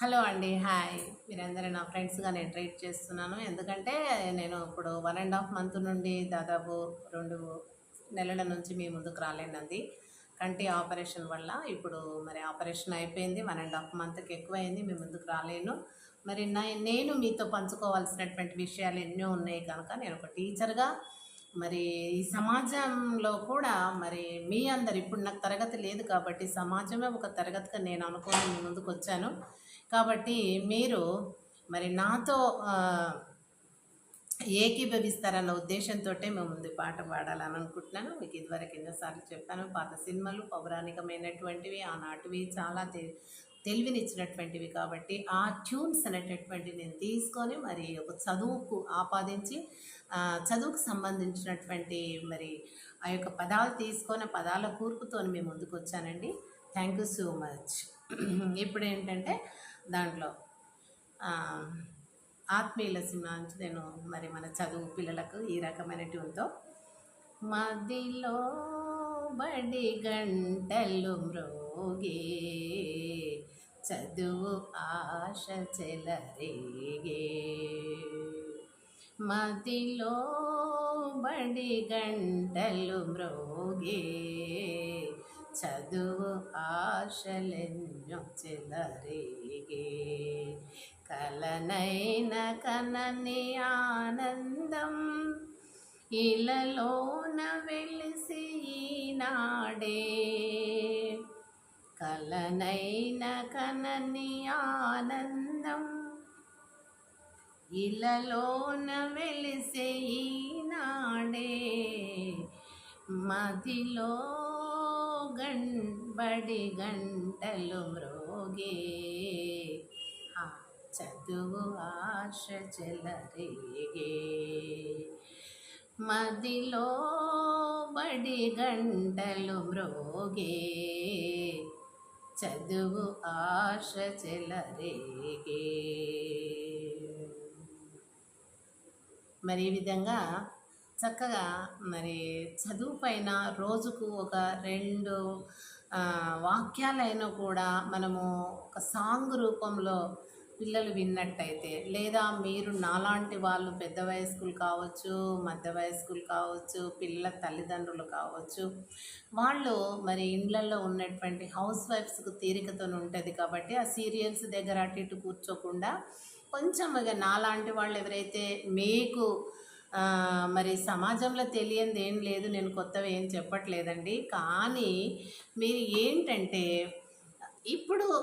Hello అండి. Hi. మీరందరూ నా ఫ్రెండ్స్‌గా నేను ట్రీట్ చేస్తున్నాను. ఎందుకంటే నేను ఇప్పుడు 1½ మంత్ నుండి దాదాపు 2 నెలల నుంచి మీ ముందుకు రాలేనండి. కంటి ఆపరేషన్ వల్ల ఇప్పుడు మరి ఆపరేషన్ అయిపోయింది. 1½ మంత్‌కి ఎక్కువైంది. మీ ముందుకు రాలేను. మరి నేను మీతో పంచుకోవాల్సినటువంటి విషయాలు ఎన్నో ఉన్నాయి కనుక నేను ఒక టీచర్‌గా మరి ఈ సమాజంలో కూడా మరి మీ అందరు ఇప్పుడు నాకు తరగతి లేదు కాబట్టి సమాజమే ఒక తరగతిగా నేను అనుకోని మీ ముందుకొచ్చాను. కాబట్టి మీరు మరి నాతో ఏకీభవిస్తారన్న ఉద్దేశంతోటే మేము ముందు పాట పాడాలని అనుకుంటున్నాను. మీకు ఇదివరకు ఎన్నోసార్లు చెప్పాను. పాత సినిమాలు పౌరాణికమైనటువంటివి, ఆనాటివి చాలా తెలివినిచ్చినటువంటివి కాబట్టి ఆ ట్యూన్స్ అనేటటువంటి నేను తీసుకొని మరి ఒక చదువుకు ఆపాదించి చదువుకు సంబంధించినటువంటి మరి ఆ యొక్క పదాలు తీసుకొని పదాల కూర్పుతో మేము ముందుకు వచ్చానండి. Thank you so much. ఇప్పుడు ఏంటంటే దాంట్లో ఆత్మీయుల సినిమా నుంచి నేను మరి మన చదువు పిల్లలకు ఈ రకమైన ట్యూన్తో మదిలో బడి గంటలు మ్రోగే చదువు ఆశ చెలరేగే మదిలో బడి గంటలు మ్రోగే చదువు ఆశలెన్నో చెలరేగే కలనైన కనని ఆనందం ఇలలోన వెలిసి ఈనాడే కలనైన కనని ఆనందం ఇలలోన వెలిసి ఈనాడే మదిలో బడి గంటలు మ్రోగే చదువు ఆశ చెలరేగే మదిలో బడి గంటలు మ్రోగే చదువు ఆశ చెలరేగే. మరి ఈ విధంగా చక్కగా మరి చదువు పైన రోజుకు ఒక 2 వాక్యాలైనా కూడా మనము ఒక సాంగ్ రూపంలో పిల్లలు విన్నట్టయితే, లేదా మీరు నాలాంటి వాళ్ళు పెద్ద వయస్కులు కావచ్చు, మధ్య వయస్కులు కావచ్చు, పిల్లల తల్లిదండ్రులు కావచ్చు, వాళ్ళు మరి ఇండ్లలో ఉన్నటువంటి హౌస్ వైఫ్స్కు తీరికతో ఉంటుంది కాబట్టి ఆ సీరియల్స్ దగ్గర అటు ఇటు కూర్చోకుండా కొంచెం ఇక నాలాంటి వాళ్ళు ఎవరైతే మీకు మరి సమాజంలో తెలియంది ఏం లేదు, నేను కొత్తవి ఏం చెప్పట్లేదండి. కానీ మీరు ఏంటంటే ఇప్పుడు